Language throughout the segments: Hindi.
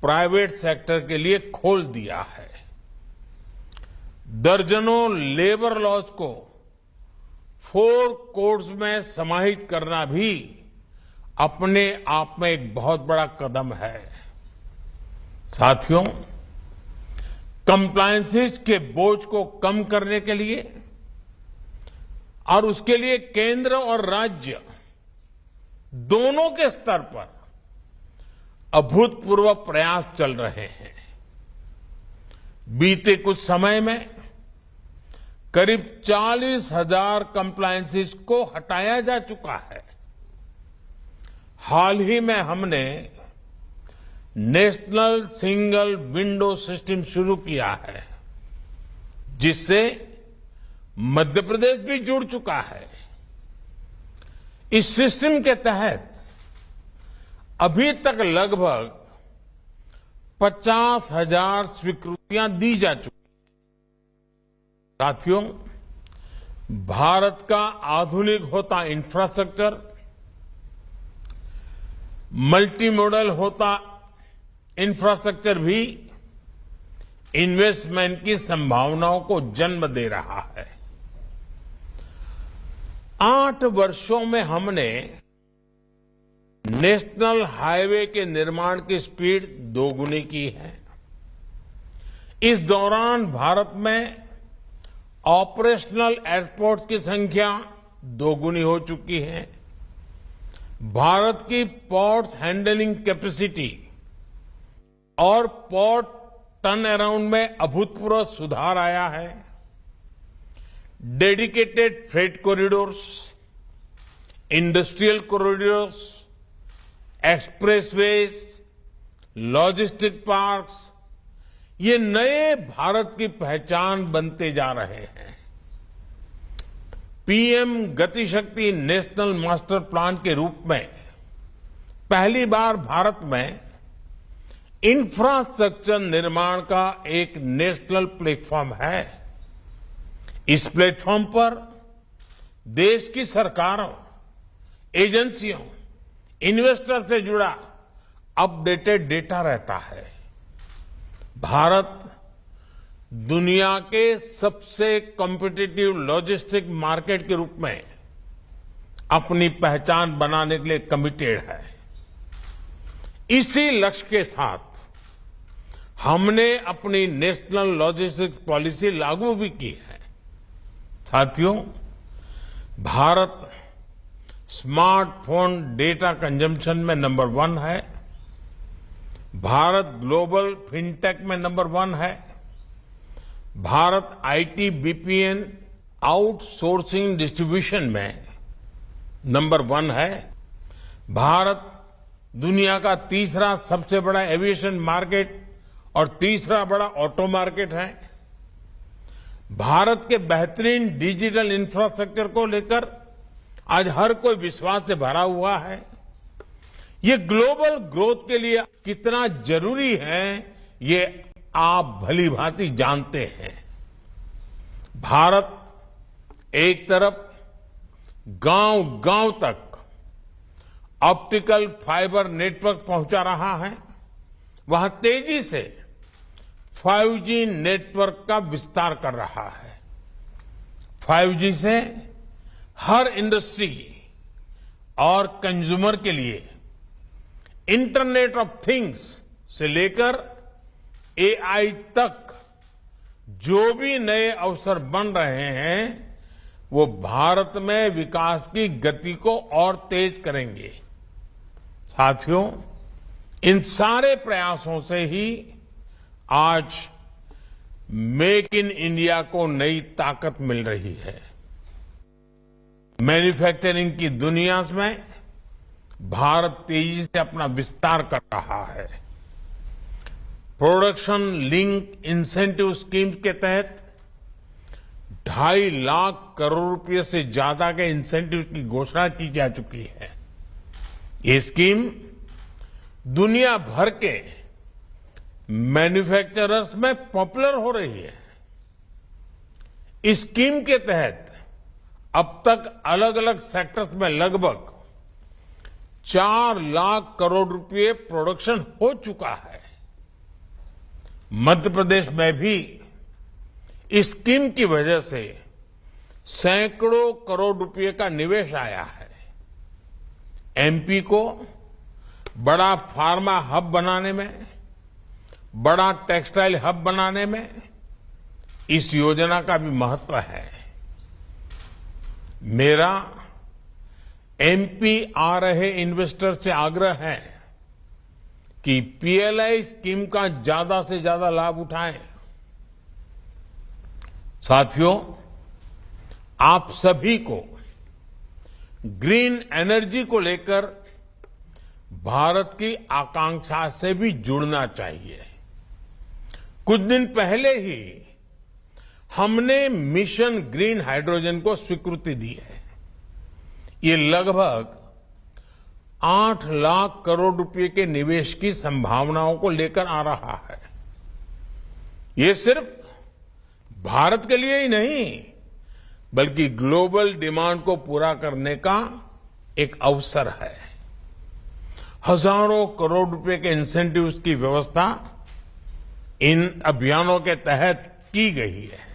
प्राइवेट सेक्टर के लिए खोल दिया है। दर्जनों लेबर लॉज को 4 कोड्स में समाहित करना भी अपने आप में एक बहुत बड़ा कदम है। साथियों, कंप्लायंसेस के बोझ को कम करने के लिए और उसके लिए केंद्र और राज्य दोनों के स्तर पर अभूतपूर्व प्रयास चल रहे हैं। बीते कुछ समय में करीब 40,000 कंप्लायंसेस को हटाया जा चुका है। हाल ही में हमने नेशनल सिंगल विंडो सिस्टम शुरू किया है, जिससे मध्य प्रदेश भी जुड़ चुका है। इस सिस्टम के तहत अभी तक लगभग 50,000 स्वीकृतियां दी जा चुकी हैं। साथियों, भारत का आधुनिक होता इंफ्रास्ट्रक्चर, मल्टी मॉडल होता इंफ्रास्ट्रक्चर भी इन्वेस्टमेंट की संभावनाओं को जन्म दे रहा है। 8 वर्षों में हमने नेशनल हाईवे के निर्माण की स्पीड दोगुनी की है। इस दौरान भारत में ऑपरेशनल एयरपोर्ट्स की संख्या दोगुनी हो चुकी है। भारत की पोर्ट्स हैंडलिंग कैपेसिटी और पोर्ट टर्न अराउंड में अभूतपूर्व सुधार आया है। Dedicated freight corridors, industrial corridors, expressways, logistic parks, ये नए भारत की पहचान बनते जा रहे हैं। पीएम गति शक्ति नेशनल मास्टर प्लान के रूप में पहली बार भारत में इंफ्रास्ट्रक्चर निर्माण का एक नेशनल प्लेटफॉर्म है। इस प्लेटफॉर्म पर देश की सरकारों, एजेंसियों, इन्वेस्टर से जुड़ा अपडेटेड डेटा रहता है। भारत दुनिया के सबसे कॉम्पिटिटिव लॉजिस्टिक मार्केट के रूप में अपनी पहचान बनाने के लिए कमिटेड है। इसी लक्ष्य के साथ हमने अपनी नेशनल लॉजिस्टिक्स पॉलिसी लागू भी की है। साथियों, भारत स्मार्टफोन डेटा कंजम्पशन में नंबर 1 है। भारत ग्लोबल फिनटेक में नंबर 1 है। Bharat IT BPN outsourcing distribution में नंबर 1 है। भारत दुनिया का तीसरा सबसे बड़ा एविएशन मार्केट और तीसरा बड़ा ऑटो मार्केट है। भारत के बेहतरीन डिजिटल इंफ्रास्ट्रक्चर को लेकर आज हर कोई विश्वास से भरा हुआ है। ये ग्लोबल ग्रोथ के लिए कितना जरूरी है, ये आप भली भांति जानते हैं। भारत एक तरफ गांव-गांव तक ऑप्टिकल फाइबर नेटवर्क पहुंचा रहा है, वहां तेजी से 5G नेटवर्क का विस्तार कर रहा है। 5G से हर इंडस्ट्री और कंज्यूमर के लिए इंटरनेट ऑफ थिंग्स से लेकर AI तक जो भी नए अवसर बन रहे हैं, वो भारत में विकास की गति को और तेज करेंगे। साथियों, इन सारे प्रयासों से ही आज मेक इन इंडिया को नई ताकत मिल रही है। मैन्युफैक्चरिंग की दुनिया में भारत तेजी से अपना विस्तार कर रहा है। प्रोडक्शन लिंक इंसेंटिव स्कीम के तहत 2.5 लाख करोड़ रुपए से ज्यादा के इंसेंटिव की घोषणा की जा चुकी है। ये स्कीम दुनिया भर के मैन्युफैक्चरर्स में पॉपुलर हो रही है। इस स्कीम के तहत अब तक अलग अलग सेक्टर्स में लगभग 4 लाख करोड़ रुपए प्रोडक्शन हो चुका है। मध्य प्रदेश में भी इस स्कीम की वजह से सैकड़ों करोड़ रुपए का निवेश आया है। एमपी को बड़ा फार्मा हब बनाने में, बड़ा टेक्सटाइल हब बनाने में इस योजना का भी महत्व है। मेरा एमपी आ रहे इन्वेस्टर से आग्रह है कि पीएलआई स्कीम का ज्यादा से ज्यादा लाभ उठाएं। साथियों, आप सभी को ग्रीन एनर्जी को लेकर भारत की आकांक्षा से भी जुड़ना चाहिए। कुछ दिन पहले ही हमने मिशन ग्रीन हाइड्रोजन को स्वीकृति दी है। ये लगभग 8 लाख करोड़ रुपए के निवेश की संभावनाओं को लेकर आ रहा है। ये सिर्फ भारत के लिए ही नहीं, बल्कि ग्लोबल डिमांड को पूरा करने का एक अवसर है। हजारों करोड़ रुपए के इंसेंटिव्स की व्यवस्था इन अभियानों के तहत की गई है।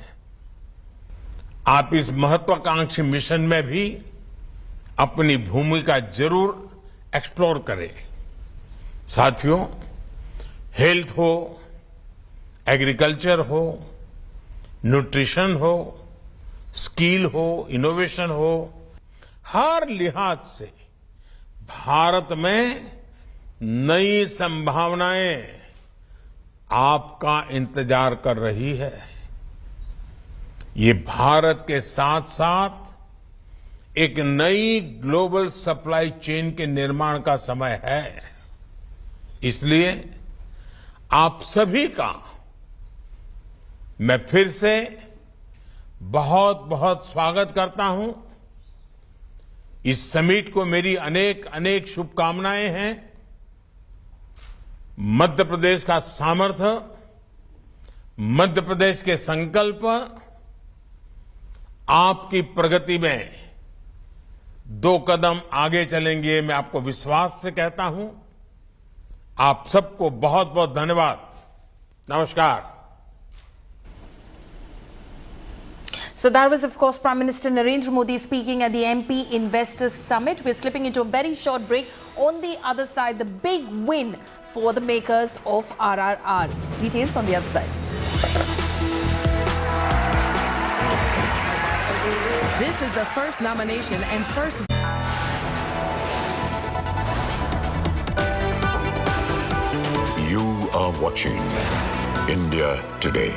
आप इस महत्वाकांक्षी मिशन में भी अपनी भूमिका जरूर एक्सप्लोर करें। साथियों, हेल्थ हो, एग्रीकल्चर हो, न्यूट्रिशन हो, स्किल हो, इनोवेशन हो, हर लिहाज से भारत में नई संभावनाएं आपका इंतजार कर रही है। ये भारत के साथ साथ एक नई ग्लोबल सप्लाई चेन के निर्माण का समय है। इसलिए आप सभी का मैं फिर से बहुत बहुत स्वागत करता हूं। इस समिट को मेरी अनेक अनेक शुभकामनाएं हैं। मध्य प्रदेश का सामर्थ्य, मध्य प्रदेश के संकल्प आपकी प्रगति में 2 कदम आगे चलेंगे, मैं आपको विश्वास से कहता हूं। आप सबको बहुत बहुत धन्यवाद। नमस्कार। So that was, of course, Prime Minister Narendra Modi speaking at the MP Investors Summit. We're slipping into a very short break. On the other side, the big win for the makers of RRR. Details on the other side. This is the first nomination and first. You are watching India Today.